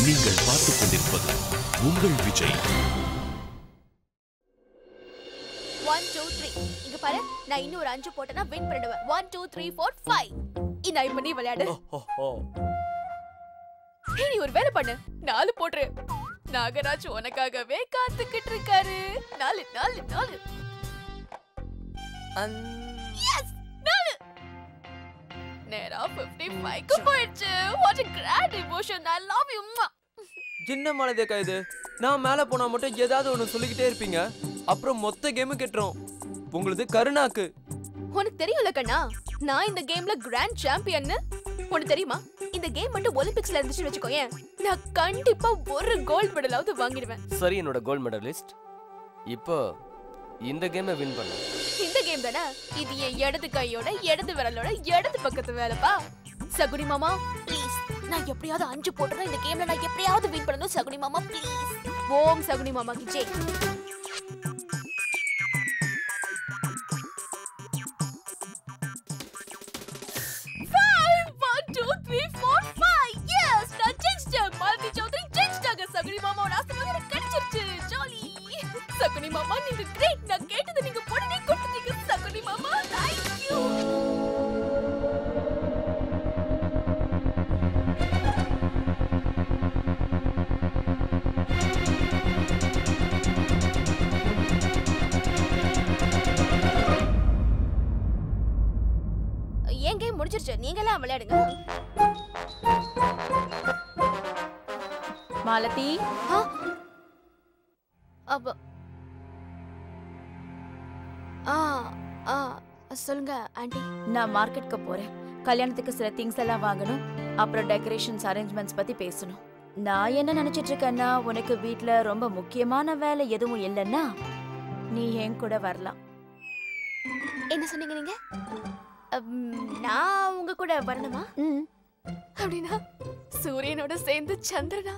நீங்கள் பார்த்துக் கொண்டிருப்பது உங்கள் விஜய். 1 2 3 இங்க பாரு, நான் இன்னும் ஒரு 5 போட்டனா வின் பண்ணிடுவேன். 1 2 3 4 5. இந்த இப்ப நீ விளையாடு. நீ ஒரு வேலை பண்ணு, 4 போட்ரு. நாகராஜ் உனக்காகவே காத்துக்கிட்டு இருக்காரு. 4 4 4. எஸ் 4. நேரா 55 க்கு போயிடுச்சு. What a grand emotion. I love you. என்ன மாலதேக்கா இது? நான் மேல போனா மட்டும் ஏதாவது ஒன்னு சொல்லிக்கிட்டே இருப்பீங்க, அப்புறம் மொத்த கேம் கெட்டுறோம். உங்களுக்கு கருணாக்கு உனக்கு தெரியும்ல கண்ணா, நான் இந்த கேம்ல கிராண்ட் சாம்பியன். உனக்கு தெரியுமா, இந்த கேம் மட்டும் ஒலிம்பிக்ஸ்ல இருந்துச்சு வெச்சுக்கோயேன், நான் கண்டிப்பா ஒரு கோல்ட் மெடலாவது வாங்கிடுவேன். சரி, என்னோட கோல்ட் மெடலிஸ்ட். இப்போ இந்த கேமை வின் பண்ண. இந்த கேம் தானே இது? என் இடது கையோட இடது விரலோட இடது பக்கத்து வேலைப்பா. சகுனி மாமா ப்ளீஸ், நான் எப்படியாவது 5 போட்டுறேன். இந்த கேம்ல நான் எப்படியாவது வின் பண்ணணும். சகுனி மாமா ப்ளீஸ். ஓம் சகுனி மாமா கி ஜெய். 1 2 3 4 5. எஸ், நான் ஜெயிச்சிட்டேன். மாலதி சௌத்ரி ஜெயிச்சிட்டாங்க. சகுனி மாமாவோட ஆசீர்வாதம் எனக்கு கிடைச்சிருச்சு. ஜாலி. சகுனி மாமா நீங்க கிரேட். நான் கேட்டது நீங்க உடனே கொடுத்தீங்க. சகுனி மாமா தேங்க் யூ. ஏன் கேம் முடிஞ்சிருச்சு, நீங்க எல்லாம் விளையாடுங்க. மாலதி, அப்ப சொல்லுங்க ஆண்டி. நான் மார்க்கெட்க்கு போறேன். கல்யாணத்துக்கு சில திங்ஸ் எல்லாம் வாங்கணும். அப்புறம் டெக்கரேஷன்ஸ் அரேஞ்ச்மெண்ட்ஸ் பத்தி பேசணும். நான் என்ன நினைச்சிட்டு இருக்கேன்னா, உனக்கு வீட்ல ரொம்ப முக்கியமான வேலை எதுவும் இல்லைன்னா நீ என் கூட வரலாம். என்ன சொன்னீங்க நீங்க? நான் உங்க கூட வரணுமா? அப்படின்னா சூரியனோட சேர்ந்து சந்திரனா?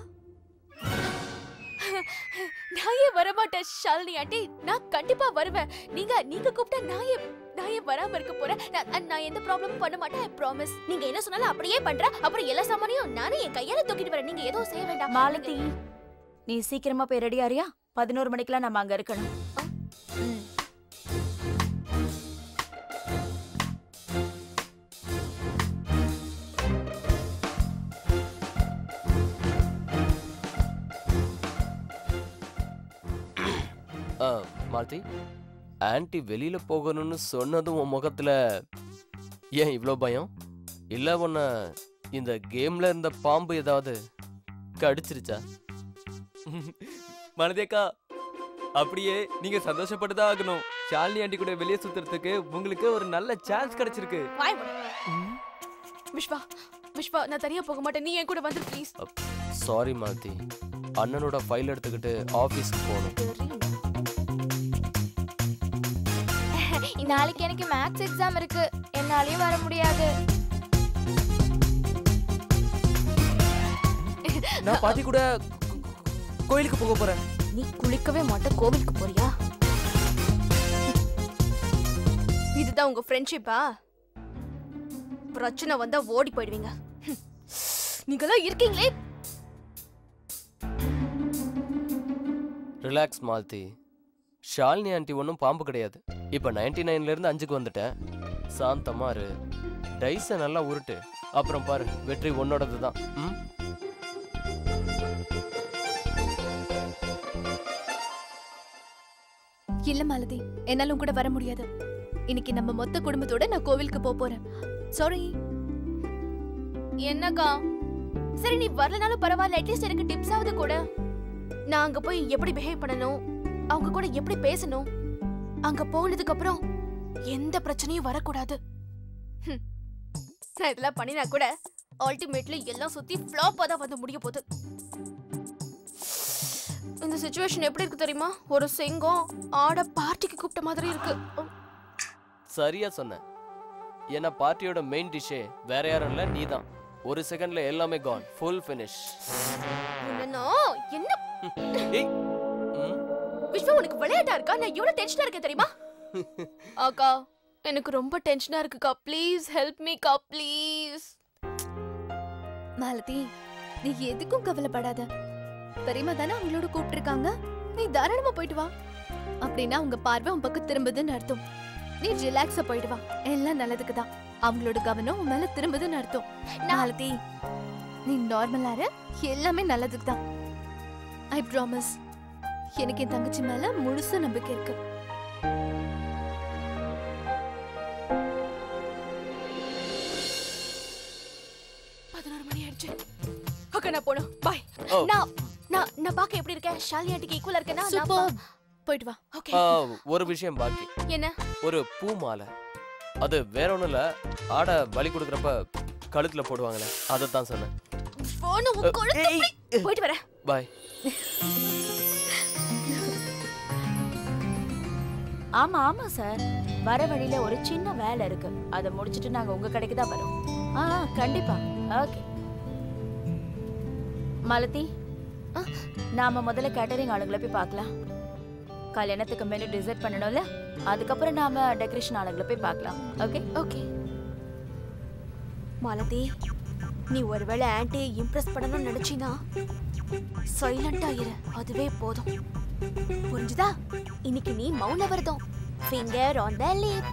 நான் ஏன் வரமாட்டேன் ஷாலினி ஆண்டி, நான் கண்டிப்பா வருவேன். நீங்க கூப்பிட்டா நான் ஏன் வராம இருக்க போறேன்? நான் எந்த ப்ராப்ளமும் பண்ண மாட்டேன். I promise. நீங்க என்ன சொன்னாலும் அப்படியே பண்றேன். அப்புறம் எல்லா சாமானையும் நானே என் கையால தூக்கிட்டு வரேன். நீங்க எதுவும் செய்ய வேண்டாம். மாலதி, நீ சீக்கிரமா போய் ரெடி ஆறியா? 11 மணிக்கெல்லாம் நம்ம அங்க இருக்கணும். மாலதி, ஆன்ட்டி வெளியில போகணும்னு சொன்னதும் உன் முகத்துல ஏன் இவ்ளோ பயம்? இல்ல உன்ன இந்த கேம்ல இருந்த பாம்பு ஏதாவது கடிச்சிருச்சா? மாலதியக்கா, அப்படியே நீங்க சந்தோஷப்பட்டுதான் ஆகணும். ஷாலினி ஆண்டி கூட வெளியே சுத்துறதுக்கு உங்களுக்கு ஒரு நல்ல சான்ஸ் கிடைச்சிருக்கு. விஷ்வா, நான் தனியா போக மாட்டேன். நீ என் கூட வந்து ப்ளீஸ். சாரி மாலதி, அண்ணனோட ஃபைல் எடுத்துக்கிட்டு ஆபீஸ்க்கு போகணும். நாளைக்கு எனக்கு மேத்ஸ் எக்ஸாம் இருக்கு, என்னாலயும் வர முடியாது. நான் பாட்டி கூட கோயிலுக்கு போக போறேன். நீ குளிக்கவே மாட்ட, கோவிலுக்கு போறியா? இதுதான் உங்க ஃப்ரெண்ட்ஷிப்பா? பிரச்சனை வந்தா ஓடி போயிடுவீங்க. நீங்களாம் இருக்கீங்களே. ரிலாக்ஸ் மாலதி, ஷாலினி ஆண்டி ஒன்றும் பாம்பு கிடையாது. இப்போ 99ல இருந்து 5க்கு வந்துட்டேன். சாந்தமா இரு, டைஸை நல்லா உருட்டு, அப்புறம் பாரு வெற்றி உன்னோடது தான். இல்ல மாலதி, என்னாலும் கூட வர முடியாது. இன்னைக்கு நம்ம மொத்த குடும்பத்தோட நான் கோவிலுக்கு போறேன். சாரி. என்னக்கா? சரி, நீ வரலனாலும் பரவாயில்ல, அட்லீஸ்ட் எனக்கு டிப்ஸ் ஆவது கூட. நான் அங்க போய் எப்படி பிஹேவ் பண்ணணும், அவங்க கூட எப்படி பேசணும், அங்க போனதுக்கு அப்புறம் எந்த பிரச்சனையும் வரக்கூடாது. நான் இதெல்லாம் பண்ணினா கூட அல்டிமேட்லி எல்லாம் சுத்தி ஃப்ளாப்பா தான் வந்து முடிய போகுது. இந்த சிச்சுவேஷன் எப்படி இருக்கு தெரியுமா? ஒரு சிங்கம் ஆட பார்ட்டிக்கு கூப்பிட்ட மாதிரி இருக்கு. சரியா சொன்ன. ஏன்னா பார்ட்டியோட மெயின் டிஷ்ஷே வேற யாரும் இல்ல, நீதான். ஒரு செகண்ட்ல எல்லாமே கான், ஃபுல் ஃபினிஷ். என்ன விஷ்வா, உனக்கு விளையாட்டா இருக்கா? நான் எவ்வளவு டென்ஷனா இருக்கேன் தெரியுமா? அக்கா, எனக்கு ரொம்ப டென்ஷனா இருக்குக்கா. ப்ளீஸ் ஹெல்ப் மீ கா, ப்ளீஸ். மாலதி, நீ எதுக்கும் கவலைப்படாத. பெரியமா தானே அவங்களோட கூப்பிட்டு இருக்காங்க. நீ தாராளமா போயிட்டு வா. அப்படின்னா உங்க பார்வை உன் பக்கம் திரும்புதுன்னு அர்த்தம். நீ ரிலாக்ஸா போயிட்டு வா. எல்லாம் நல்லதுக்கு தான். அவங்களோட கவனம் உன் மேல திரும்புதுன்னு அர்த்தம். மாலதி, நீ நார்மலார எல்லாமே நல்லதுக்கு தான். I promise. எனக்கு என் தங்கச்சி மேல முழுச நம்பிக்கை இருக்கு. நான் போணும். பை. நான் பாக்க எப்படி இருக்கேன்? ஷாலினி ஆண்டிக்கு ஈக்குவலா இருக்கேனா? சூப்பர். போயிட்டு வா. ஓகே. ஒரு விஷயம் பாக்கி. என்ன? ஒரு பூ மாலை. அது வேற ஒண்ணும் இல்ல. ஆட பலி கொடுக்கறப்ப கழுத்துல போடுவாங்களே, அத தான் சொன்னேன். போன் உன் கழுத்துல. போயிட்டு வரேன். பை. ஆமா ஆமா சார், வர வழியில ஒரு சின்ன வேலை இருக்கு. அதை முடிச்சிட்டு நாங்க உங்க கடைக்கு தான் வரோம். கண்டிப்பா. ஓகே மாலதி, நாம முதல்ல கேட்டரிங் ஆளுங்களை போய் பார்க்கலாம். கல்யாணத்துக்கு மெனு டிசைட் பண்ணணும்ல, அதுக்கப்புறம் நாம டெக்கரேஷன் ஆளுங்களை போய் பார்க்கலாம். Okay okay. மாலதி, நீ ஒருவேளை ஆன்ட்டியை இம்ப்ரெஸ் பண்ணணும்னு நினைச்சினா சைலண்டா இரு, அதுவே போதும். புரிஞ்சுதா? இன்னைக்கு நீ மௌன விரதம். Finger on the lip.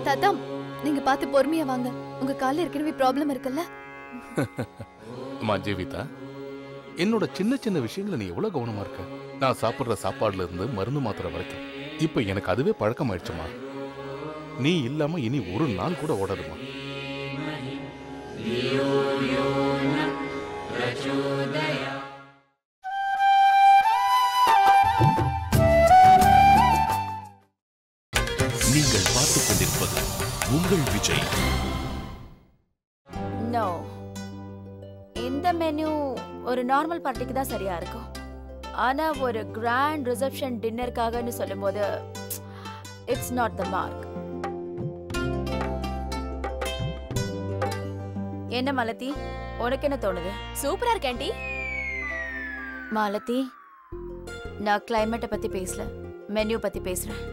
ததம், நீங்க பார்த்து பொறுமையா வாங்க. உங்க கால்ல ஏற்கனவே ப்ராப்ளம் இருக்குல்ல? அம்மா ஜீவிதா, என்னோட சின்ன சின்ன விஷயங்களை நீ எவ்வளவு கவனமா இருக்க. நான் சாப்பிடுற சாப்பாடுல இருந்து மருந்து மாத்திரை வரைக்கும் இப்ப எனக்கு அதுவே பழக்கமாயிடுச்சுமா. நீ இல்லாம இனி ஒரு நாள் கூட ஓடாதுமா. நீங்கள் பார்த்துக் கொண்டிருப்பது உங்கள் விஜய். நோ, இந்த மெனு ஒரு நார்மல் பார்ட்டிக்கு தான் சரியா இருக்கும். ஆனா ஒரு கிராண்ட் ரிசப்ஷன் டின்னருக்காகன்னு சொல்லும்போது இட்ஸ் நாட் த மார்க். என்ன மாலதி, உனக்கு என்ன தோணுது? சூப்பரா இருக்கு ஆண்டி. மாலதி, நான் கிளைமேட்டை பத்தி பேசல, மெனு பத்தி பேசுறேன்.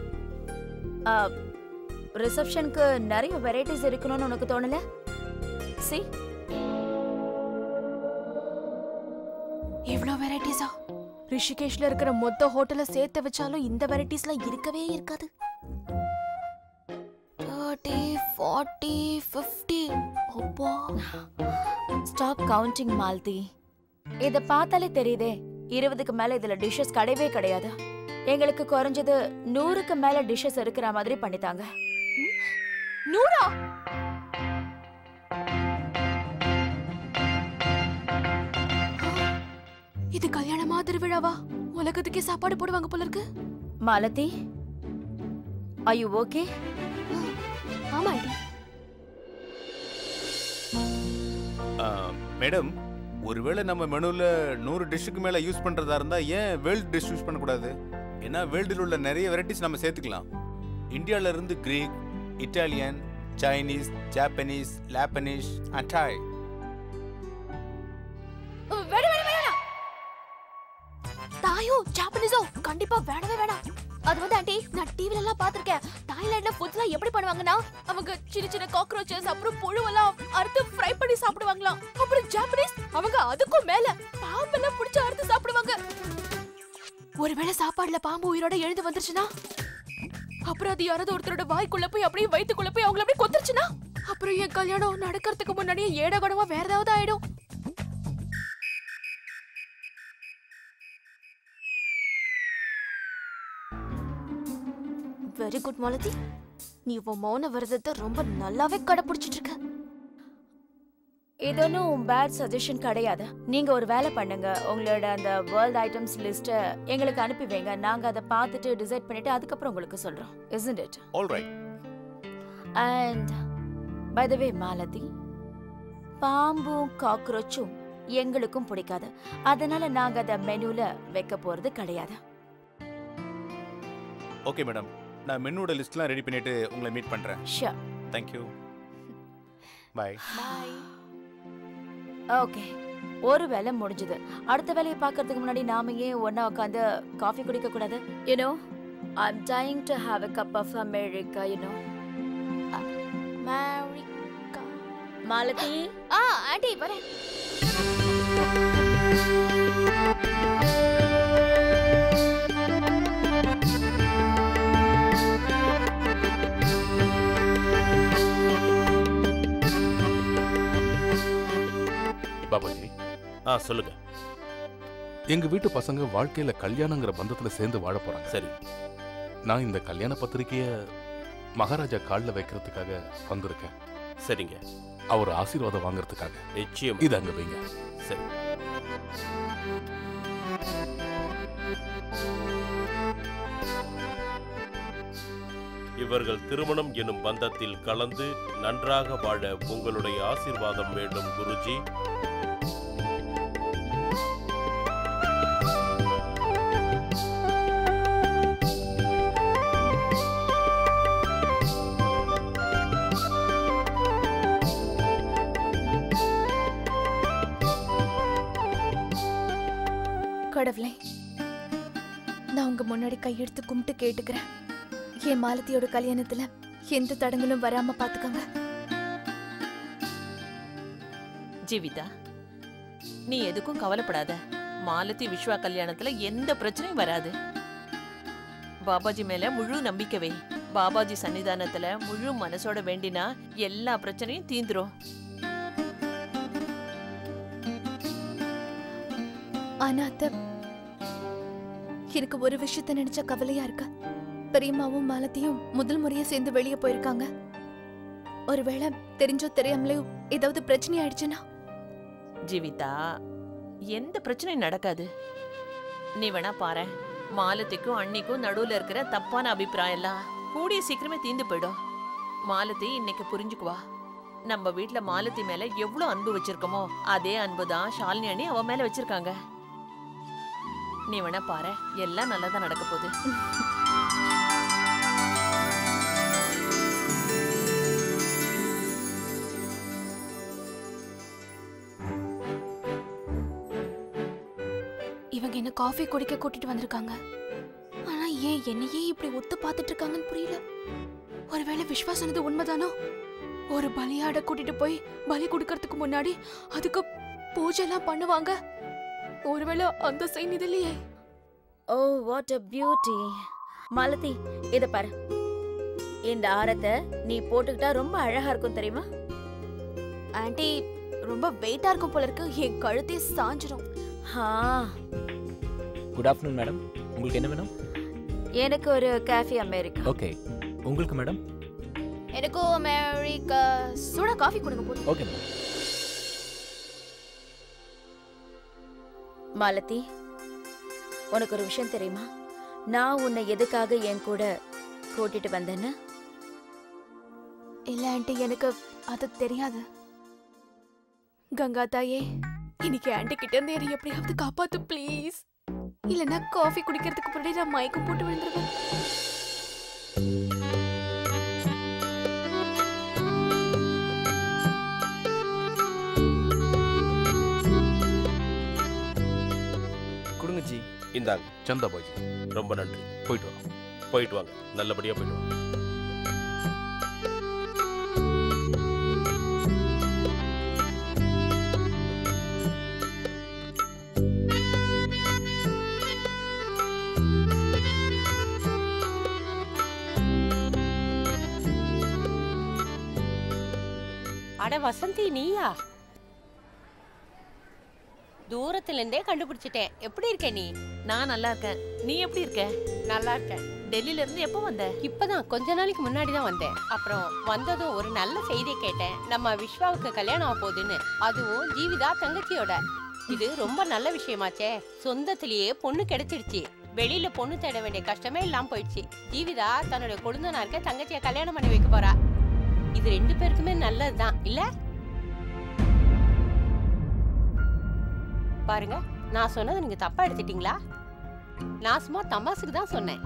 ரிசப்ஷனுக்கு நிறைய வெரைட்டிஸ் இருக்கணும்னு உனக்கு தோணல? சி, எவ்வளவு வெரைட்டிஸா? ரிஷிகேஷ்ல இருக்கிற மொத்த ஹோட்டல சேர்த்து வச்சாலும் இந்த வெரைட்டிஸ்லாம் இருக்கவே இருக்காது. 30, 40, 50. அப்பா, ஸ்டாப் கவுண்டிங் மாலதி. இத பார்த்தாலே தெரியுதே, 20க்கு மேல இதுல டிஷஸ் கிடையவே கிடையாது. எங்களுக்கு குறைஞ்சது 100க்கு மேல டிஷஸ் இருக்கிற மாதிரி பண்ணிட்டாங்க. 100? இது கல்யாண மாதிரி விழாவா? உலகத்துக்கே சாப்பாடு போடுவாங்க போல இருக்கு. Malathi, are you okay? ஆமா ஆண்டி. மேடம், ஒருவேளை நம்ம மெனுல 100 டிஷ்ஷுக்கு மேல யூஸ் பண்றதா இருந்தா ஏன் வேர்ல்ட் டிஷ் யூஸ் பண்ணக்கூடாது? ஏன்னா வேர்ல்டில் உள்ள நிறைய வெரைட்டிஸ் நம்ம சேர்த்துக்கலாம். இந்தியால இருந்து Greek, Italian, Chinese, Japanese, Lebanese and Thai. தாயோ ஜாப்பனீஸோ கண்டிப்பா வேணவே வேணாம். அது வந்து ஆண்டி, நான் டிவில எல்லாம் பாத்திருக்கேன். தாய்லாந்துல ஃபுட்ஸ்லாம் எப்படி பண்ணுவாங்கன்னா, அவங்க சின்ன சின்ன காக்ரோச்சஸ் அப்புறம் புழுவெல்லாம் அறுத்து ஃப்ரை பண்ணி சாப்பிடுவாங்களாம். அப்புறம் ஜாப்பனீஸ் அவங்க அதுக்கும் மேல பாம்பெல்லாம் புடிச்சு அறுத்து சாப்பிடுவாங்க. ஒருவேளை சாப்பாடுல பாம்பு உயிரோட எழுந்து வந்துருச்சுன்னா, அப்புறம் அது யாராவது ஒருத்தரோட வாய்க்குள்ள போய் அப்படியே வயித்துக்குள்ள போய் அவங்கள அப்படியே கொத்துருச்சுன்னா, அப்புறம் என் கல்யாணம் நடக்கிறதுக்கு முன்னாடியே ஏடகடமா வேற ஏதாவது ஆயிடும். வெரி குட் மாலதி, நீ உன் மௌன விரதத்தை ரொம்ப நல்லாவே கடைபிடிச்சிட்டு இருக்க. இது ஒன்றும் பேட் சஜஷன் கிடையாது. நீங்க ஒரு வேலை பண்ணுங்க, உங்களோட அந்த வேர்ல்ட் ஐட்டம்ஸ் லிஸ்ட்டை எங்களுக்கு அனுப்பி வைங்க. நாங்க அதை பார்த்துட்டு டிசைட் பண்ணிட்டு அதுக்கப்புறம் உங்களுக்கு சொல்றோம். Isn't it? All right. And by the way Malathi, பாம்பும் காக்ரோச்சும் எங்களுக்கும் பிடிக்காது. அதனால நாங்க அத மெனுல வைக்க போறது கிடையாது. ஓகே மேடம், நான் மெனுவோட லிஸ்ட்லாம் ரெடி பண்ணிட்டு உங்களை மீட் பண்றேன். Sure. Thank you. Bye. Bye. Okay, ஒரு வேலை முடிஞ்சது. அடுத்த வேலையை பார்க்கறதுக்கு முன்னாடி நாம ஏன் ஒண்ணா உட்காந்து காஃபி குடிக்க கூடாது? You know, I'm dying to have a cup of America, you know. America. Malathi, aunty வரேன். பாபாஜி, சொல்லுங்க. எங்க வீட்டு பசங்க வாழ்க்கையில கல்யாணங்கிற பந்தத்துல சேர்ந்து வாழ போறாங்க. சரி, நான் இந்த கல்யாண பத்திரிக்கைய மகாராஜா கால்ல வைக்கிறதுக்காக வந்திருக்கேன். சரிங்க. அவர் ஆசீர்வாதம் வாங்குறதுக்காக. நிச்சயம். இது அங்க வைங்க. சரி. இவர்கள் திருமணம் எனும் பந்தத்தில் கலந்து நன்றாக வாழ உங்களுடைய ஆசீர்வாதம் வேண்டும் குருஜி. கடவுளே, நான் உங்க முன்னாடி கையெடுத்து கும்பிட்டு கேட்டுக்கிறேன். என் மாலத்தியோட கல்யாணத்துல எந்த தடங்களும் வராம பாத்துக்கோங்க. ஜீவிதா, நீ எதுக்கும் கவலைப்படாத. மாலதி விஸ்வா கல்யாணத்துல எந்த பிரச்சனையும் வராது. பாபாஜி மேல முழு நம்பிக்கை வை. பாபாஜி சன்னிதானத்துல முழு மனசோட வேண்டினா எல்லா பிரச்சனையும் தீந்துரும். ஆனா அத்தை, எனக்கு ஒரு விஷயத்த நினைச்சா கவலையா இருக்கா. பெரியம்மாவும் மாலத்தியும் முதல் முறையா சேர்ந்து வெளியே போயிருக்காங்க. ஒருவேளை தெரிஞ்சோ தெரியாமலே ஏதாவது பிரச்சனை ஆயிடுச்சுன்னா? ஜீவிதா, எந்த பிரச்சனையும் நடக்காது. நீ வேணா பாரு, மாலத்திக்கும் அண்ணிக்கும் நடுவுல இருக்கிற தப்பான அபிப்பிராயம் எல்லாம் கூடிய சீக்கிரமே தீந்து போயிடும். மாலதி இன்னைக்கு புரிஞ்சுக்குவா. நம்ம வீட்டுல மாலதி மேல எவ்வளவு அன்பு வச்சிருக்கோமோ அதே அன்புதான் ஷாலினி அண்ணி அவ மேல வச்சிருக்காங்க. நீ வேணா பாரு, எல்லாம் நல்லதா நடக்க போகுது. இவங்க என்ன காஃபி குடிக்க கூட்டிட்டு வந்திருக்காங்க. ஆனா ஏன் என்னையே இப்படி ஒத்து பார்த்துட்டு இருக்காங்கன்னு புரியல. ஒருவேளை விஸ்வாசனது உண்மைதானோ? ஒரு பலியாட கூட்டிட்டு போய் பலி கொடுக்கறதுக்கு முன்னாடி அதுக்கு பூஜை எல்லாம் பண்ணுவாங்க. ஒருவேளை அந்த சைன் இது இல்லையே. Oh what a beauty. Malathi, இத பாரு. இந்த ஆரத்தை நீ போட்டுக்கிட்டா ரொம்ப அழகா இருக்கும் தெரியுமா? ஆண்டி, ரொம்ப வெயிட்டா இருக்கும் போல இருக்கு. என் கழுத்தே சாஞ்சிரும். Good afternoon madam. உங்களுக்கு என்ன வேணும்? எனக்கு ஒரு காஃபி அமெரிக்கா. ஓகே, உங்களுக்கு மேடம்? எனக்கும் அமெரிக்கா. சூடா காஃபி கொடுங்க போதும். Okay madam. மாலதி, உனக்கு ஒரு விஷயம் தெரியுமா? நான் உன்னை எதுக்காக என் கூட கூட்டிட்டு வந்தேன்னு? இல்ல ஆண்டி, எனக்கு அது தெரியாது. கங்கா தாயே, இன்னைக்கு ஆண்டி கிட்ட இருந்து என்னை எப்படியாவது காப்பாத்து ப்ளீஸ். இல்லைன்னா காஃபி குடிக்கிறதுக்கு முன்னாடி நான் மயக்கம் போட்டு விழுந்துருவேன். கொடுங்க ஜி. இந்தாங்க. சந்தாபாஜி, ரொம்ப நன்றி. போயிட்டு வரோம். போயிட்டு வாங்க, நல்லபடியா போயிட்டு வாங்க. அட வசந்தி, நீயா? தூரத்துல இருந்தே கண்டுபிடிச்சிட்டேன். எப்படி இருக்க நீ? நான் நல்லா இருக்கேன். நீ எப்படி இருக்க? நல்லா இருக்கேன். டெல்லியில இருந்து எப்போ வந்த? இப்பதான் கொஞ்ச நாளைக்கு முன்னாடி தான் வந்தேன். அப்புறம் வந்ததும் ஒரு நல்ல செய்தியை கேட்டேன். நம்ம விஸ்வாவுக்கு கல்யாணம் ஆக போகுதுன்னு. அதுவும் ஜீவிதா தங்கச்சியோட. இது ரொம்ப நல்ல விஷயமாச்சே. சொந்தத்திலேயே பொண்ணு கிடைச்சிடுச்சு. வெளியில பொண்ணு தேட வேண்டிய கஷ்டமே இல்லாம போயிடுச்சு. ஜீவிதா தன்னுடைய கொழுந்தனாருக்கு தங்கச்சியை கல்யாணம் பண்ணி வைக்க போறா. இது ரெண்டு பேருக்குமே நல்லதுதான் இல்ல? பாருங்க, நான் சொன்னதை நீங்க தப்பா எடுத்துட்டீங்களா? நான் சும்மா தமாசுக்கு தான் சொன்னேன்.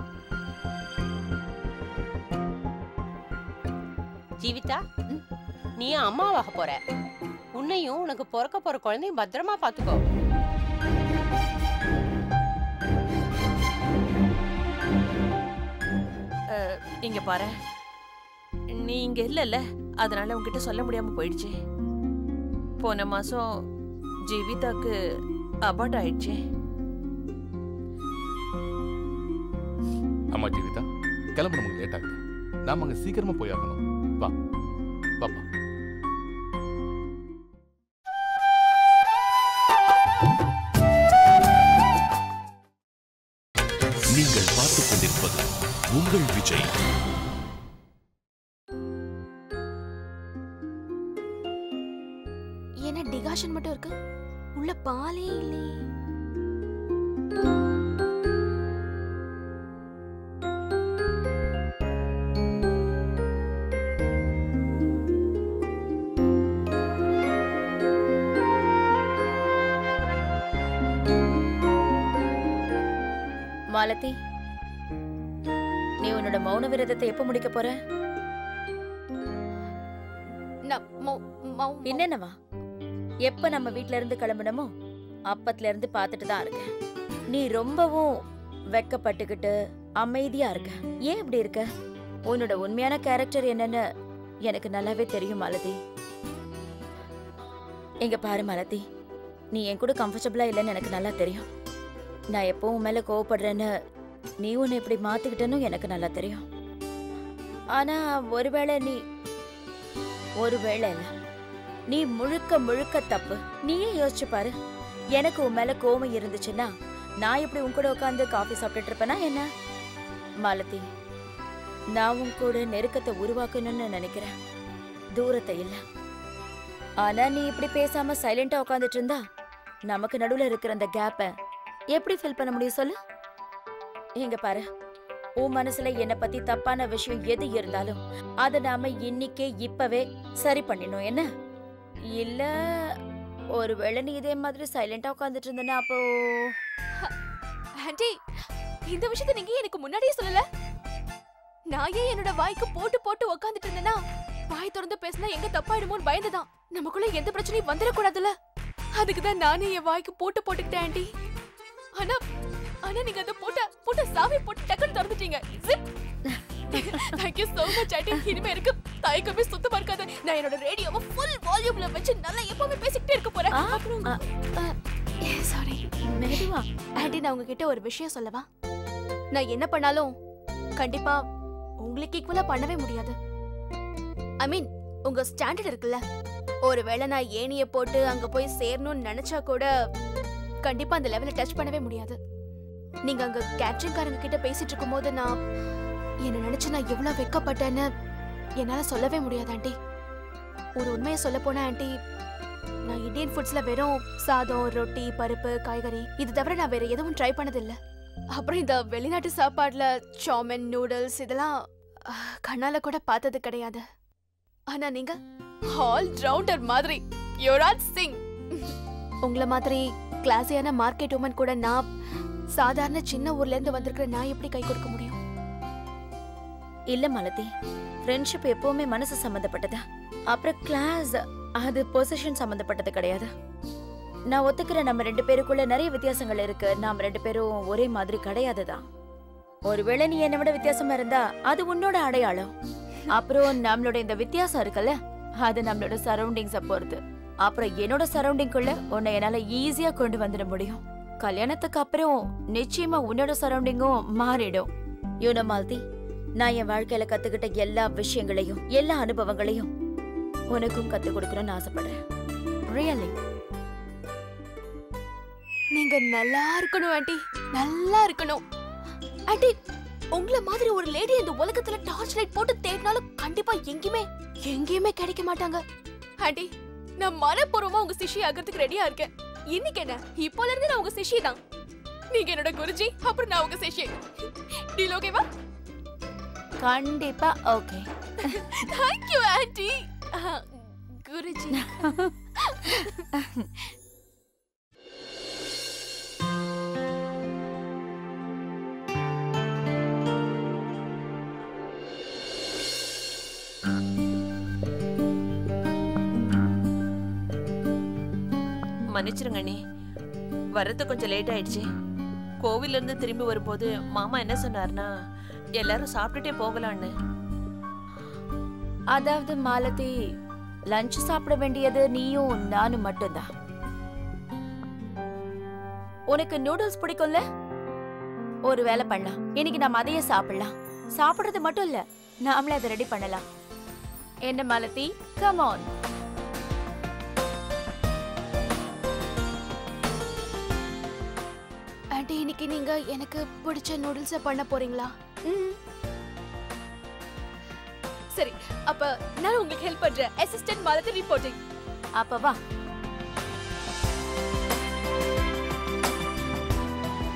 ஜீவிதா, நீ அம்மாவாக போற. உன்னையும் உனக்கு பிறக்க போற குழந்தையும் பத்திரமா பாத்துக்கோ. இங்க பாரு, நீ இங்க இல்லல்ல, அதனால உன்கிட்ட சொல்ல முடியாம போயிடுச்சு. போன மாசம் ஜீவிதாக்கு அபார்ட் ஆயிடுச்சு. ஆமா ஜீவிதா, கிளம்பு, நமக்கு லேட் ஆகுது. நாம அங்க சீக்கிரமா போய் ஆகணும். வா பாப்பா. நீங்கள் பார்த்துக் கொண்டிருப்பது உங்கள் விஜய். என்ன டிகாஷன் மட்டும் இருக்கு, உள்ள பாலே இல்லையே. மாலதி, நீ உன்னோட மௌன விரதத்தை எப்ப முடிக்க போற? என்னவா? எப்ப நம்ம வீட்ல இருந்து கிளம்பணுமோ அப்பத்துல இருந்து பாத்துட்டு தான் இருக்கேன். நீ ரொம்பவும் வெக்கப்பட்டுக்கிட்டு அமைதியா இருக்க. ஏன் இப்படி இருக்க? உன்னோட உண்மையான கேரக்டர் என்னன்னு எனக்கு நல்லாவே தெரியும் மாலதி. இங்க பாரு மாலதி, நீ என் கூட கம்ஃபர்டபுளா இல்லைன்னு எனக்கு நல்லா தெரியும். நான் எப்போ உன் மேல கோவப்படுறேன்னு நீ உன்னை இப்படி மாத்திக்கிட்டேன்னு எனக்கு நல்லா தெரியும். ஆனா ஒருவேளை இல்ல, நீ முழுக்க முழுக்க தப்பு. நீயே யோசிச்சு பாரு. எனக்கு உன் மேல கோவம் இருந்துச்சுன்னா நான் இப்படி உன் கூட உட்காந்து காஃபி சாப்பிட்டுட்டு இருப்பேனா என்ன? மாலதி, நான் உன் கூட நெருக்கத்தை உருவாக்கணும்னு நினைக்கிறேன், தூரத்தை இல்ல. ஆனா நீ இப்படி பேசாம சைலண்டா உட்காந்துட்டு இருந்தா நமக்கு நடுவுல இருக்கிற அந்த கேப்பை எப்படி ஃபில் பண்ண முடியும் சொல்லு? இங்க பாரு, உன் மனசுல என்ன பத்தி தப்பான விஷயம் எது இருந்தாலும் அதை நாம இன்னைக்கே இப்பவே சரி பண்ணிடணும். என்ன இல்ல ஒருவேளை நீ இதே மாதிரி சைலண்டா உட்காந்துட்டு இருந்தனா அப்போ ஆண்டி, இந்த விஷயத்தை நீங்க எனக்கு முன்னாடியே சொல்லல. நான் ஏன் என்னோட வாய்க்கு போட்டு போட்டு உட்காந்துட்டு இருந்தேன்னா, வாய் திறந்து பேசினா எங்க தப்பாயிடுமோன்னு பயந்துதான். நமக்குள்ள எந்த பிரச்சனையும் வந்துடக்கூடாதுல்ல, அதுக்குதான் நானே என் வாய்க்கு போட்டு போட்டுக்கிட்டேன் ஆண்டி. ஆனா நீங்க அதை போட்ட சாவி போட்டு டக்குன்னு திறந்துட்டீங்க. Thank you so much aunty. இனிமே எனக்கு தயக்கமே சுத்தமா இருக்காது. நான் என்னோட ரேடியோவை ஃபுல் வால்யூம்ல வச்சு நல்லா எப்பவுமே பேசிக்கிட்டே இருக்க போறேன். சாரி மெதுவா ஆண்டி, நான் உங்ககிட்ட ஒரு விஷயம் சொல்லவா? நான் என்ன பண்ணாலும் கண்டிப்பா உங்களுக்கு ஈக்குவலா பண்ணவே முடியாது. ஐ மீன், உங்க ஸ்டாண்டர்ட் இருக்குல்ல, ஒருவேளை நான் ஏணிய போட்டு அங்க போய் சேரணும்னு நினைச்சா கூட கண்டிப்பா அந்த லெவலை டச் பண்ணவே முடியாது. நீங்க அங்க கேட்டரிங்காரங்க கிட்ட பேசிட்டு இருக்கும் போது நான் என்ன நினைச்சு நான் எவ்வளவு வெக்கப்பட்டேன்னு என்னால சொல்லவே முடியாது ஆண்டி. ஒரு உண்மையை சொல்ல போனா ஆண்டி, நான் இந்தியன் ஃபுட்ஸ்ல வெறும் சாதம், ரொட்டி, பருப்பு, காய்கறி இது தவிர நான் வேற எதுவும் ட்ரை பண்ணது இல்ல. அப்புறம் இந்த வெளிநாட்டு சாப்பாடுல சாமன், நூடுல்ஸ் இதெல்லாம் கண்ணால கூட பார்த்தது கிடையாது. ஆனா நீங்க ஆல் ரவுண்டர் மாதிரி, யுவராஜ் சிங். உங்கள மாதிரி கிளாஸியான மார்க்கெட் உமன் கூட நான் சாதாரண சின்ன ஊர்ல இருந்து வந்திருக்கிற நான் எப்படி கை கொடுக்க முடியும்? இல்ல மாலதி, ஃப்ரெண்ட்ஷிப் எப்பவுமே மனசு சம்பந்தப்பட்டதா. அப்புறம் கிளாஸ் அது பொசிஷன் சம்பந்தப்பட்டது கிடையாது. நான் ஒத்துக்கிறேன், நம்ம ரெண்டு பேருக்குள்ள நிறைய வித்தியாசங்கள் இருக்கு. நாம ரெண்டு பேரும் ஒரே மாதிரி கிடையாதுதான். ஒருவேளை நீ என்னை விட வித்தியாசமா இருந்தா அது உன்னோட அடையாளம். அப்புறம் நம்மளோட இந்த வித்தியாசம் இருக்குல்ல, அது நம்மளோட சரௌண்டிங்ஸை பொறுத்து. அப்புறம் என்னோட சரௌண்டிங்குள்ள உன்னை என்னால ஈஸியா கொண்டு வந்துட முடியும். கல்யாணத்துக்கு அப்புறம் நிச்சயமா உன்னோட சரௌண்டிங்கும் மாறிடும். யூனோ மாலதி, நான் என் வாழ்க்கையில கத்துக்கிட்ட எல்லா விஷயங்களையும் எல்லா அனுபவங்களையும் உனக்கும் கத்து கொடுக்கணும்னு ஆசைப்படுறேன். ரியலி. நீங்க நல்லா இருக்கணும் ஆண்டி, நல்லா இருக்கணும் ஆண்டி. உங்களை மாதிரி ஒரு லேடி இந்த உலகத்துல டார்ச் லைட் போட்டு தேடினாலும் கண்டிப்பா எங்கேயுமே கிடைக்க மாட்டாங்க ஆண்டி. நான் மனப்பூர்வமா உங்க சிஷி ஆகிறதுக்கு ரெடியா இருக்கேன். இன்னைக்கு என்ன, இப்போல இருந்து நான் உங்க சிஷி தான். நீங்க என்னோட குருஜி, அப்புறம் நான் உங்க சிஷி. டீல் ஓகேவா? கண்டிப்பா okay. Thank you aunty. Guruji. மன்னிச்சிருங்க அண்ணி, வரது கொஞ்சம் லேட் ஆயிடுச்சு. கோவில்ல இருந்து திரும்பி வரும்போது மாமா என்ன சொன்னார்னா எல்லாரும் சாப்பிட்டுட்டே போகலான்னு. அதாவது மாலதி, லஞ்ச் சாப்பிட வேண்டியது நீயும் நானும் மட்டும்தான். உனக்கு நூடுல்ஸ் பிடிக்கும்ல? ஒரு வேலை பண்ணலாம், இன்னைக்கு நம்ம அதையே சாப்பிடலாம். சாப்பிடுறது மட்டும் இல்ல, நாமளே அதை ரெடி பண்ணலாம். என்ன மாலதி, கம் ஆன். ஆண்டி, இன்னைக்கு நீங்க எனக்கு பிடிச்ச நூடுல்ஸ பண்ண போறீங்களா? சரி, அப்ப நான் உங்களுக்கு ஹெல்ப் பண்றேன். Assistant Malathi reporting. அப்ப வா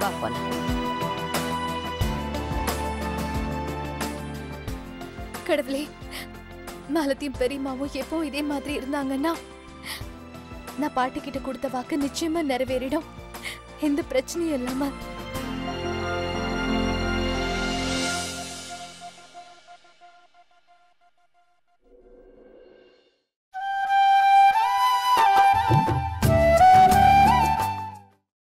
வா போலாம். கடவுளே, மாலத்தியும் பெரியம்மாவும் எப்போ இதே மாதிரி இருந்தாங்கன்னா நான் பாட்டி கிட்ட கொடுத்த வாக்கு நிச்சயமா நிறைவேறிடும். எந்த பிரச்சனையும் இல்லாம